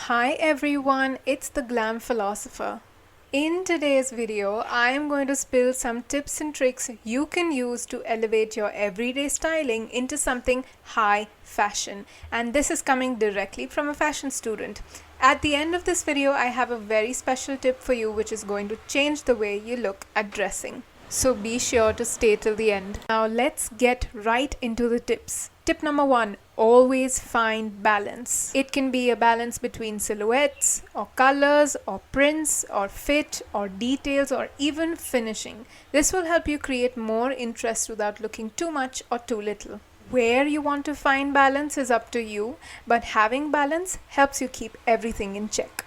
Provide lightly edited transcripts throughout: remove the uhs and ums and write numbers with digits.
Hi everyone, it's the Glam Philosopher. In today's video, I am going to spill some tips and tricks you can use to elevate your everyday styling into something high fashion. And this is coming directly from a fashion student. At the end of this video, I have a very special tip for you which is going to change the way you look at dressing. So be sure to stay till the end. Now let's get right into the tips. Tip number 1, always find balance. It can be a balance between silhouettes or colors or prints or fit or details or even finishing. This will help you create more interest without looking too much or too little. Where you want to find balance is up to you, but having balance helps you keep everything in check.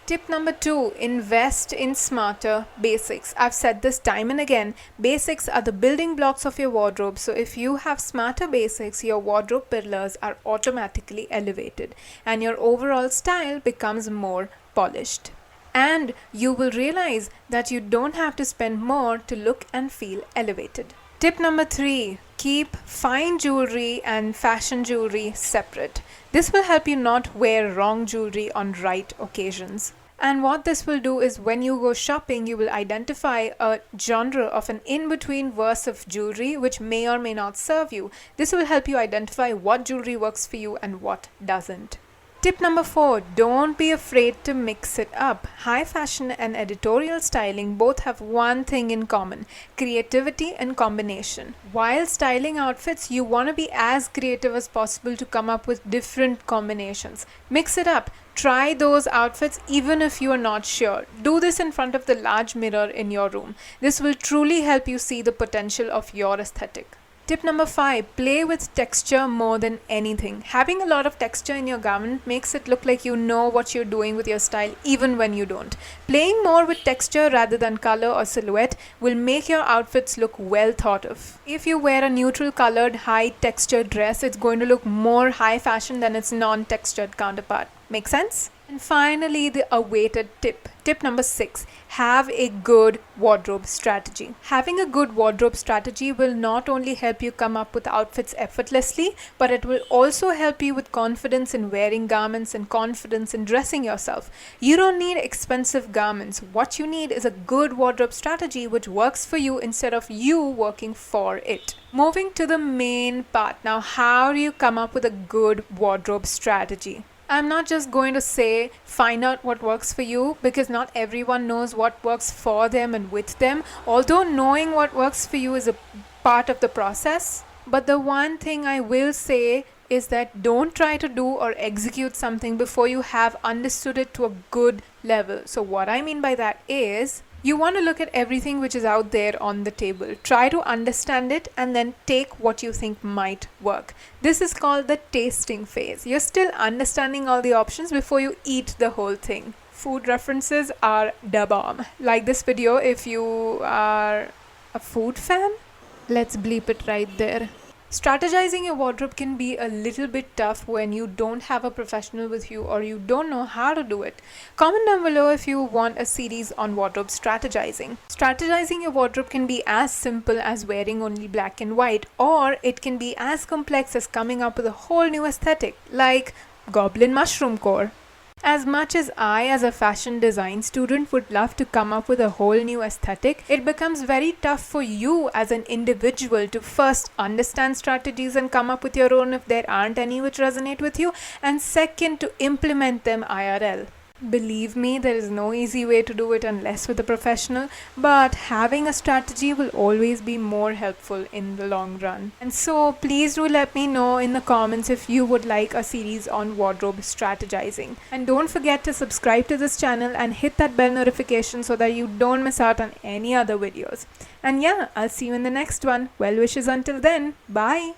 Tip number 2, invest in smarter basics. I've said this time and again, basics are the building blocks of your wardrobe. So if you have smarter basics, your wardrobe pillars are automatically elevated and your overall style becomes more polished. And you will realize that you don't have to spend more to look and feel elevated. Tip number 3, keep fine jewelry and fashion jewelry separate. This will help you not wear wrong jewelry on right occasions. And what this will do is when you go shopping, you will identify a genre of an in-between verse of jewelry which may or may not serve you. This will help you identify what jewelry works for you and what doesn't. Tip number 4, don't be afraid to mix it up. High fashion and editorial styling both have one thing in common: creativity and combination. While styling outfits, you want to be as creative as possible to come up with different combinations. Mix it up. Try those outfits even if you are not sure. Do this in front of the large mirror in your room. This will truly help you see the potential of your aesthetic. Tip number 5, play with texture more than anything. Having a lot of texture in your garment makes it look like you know what you're doing with your style even when you don't. Playing more with texture rather than color or silhouette will make your outfits look well thought of. If you wear a neutral colored high textured dress, it's going to look more high fashion than its non-textured counterpart. Make sense? And finally, the awaited tip. Tip number 6, have a good wardrobe strategy. Having a good wardrobe strategy will not only help you come up with outfits effortlessly, but it will also help you with confidence in wearing garments and confidence in dressing yourself. You don't need expensive garments. What you need is a good wardrobe strategy which works for you instead of you working for it. Moving to the main part. Now, how do you come up with a good wardrobe strategy? I'm not just going to say find out what works for you, because not everyone knows what works for them and with them, although knowing what works for you is a part of the process. But the one thing I will say is that don't try to do or execute something before you have understood it to a good level. So what I mean by that is, you want to look at everything which is out there on the table. Try to understand it and then take what you think might work. This is called the tasting phase. You're still understanding all the options before you eat the whole thing. Food references are da bomb. Like this video if you are a food fan. Let's bleep it right there. Strategizing your wardrobe can be a little bit tough when you don't have a professional with you or you don't know how to do it. Comment down below if you want a series on wardrobe strategizing. Strategizing your wardrobe can be as simple as wearing only black and white, or it can be as complex as coming up with a whole new aesthetic like goblin mushroom core. As much as I, as a fashion design student, would love to come up with a whole new aesthetic, it becomes very tough for you as an individual to first understand strategies and come up with your own if there aren't any which resonate with you, and second, to implement them IRL. Believe me, there is no easy way to do it unless with a professional, but having a strategy will always be more helpful in the long run. And so please do let me know in the comments if you would like a series on wardrobe strategizing. And don't forget to subscribe to this channel and hit that bell notification so that you don't miss out on any other videos. And yeah, I'll see you in the next one. Well wishes until then. Bye.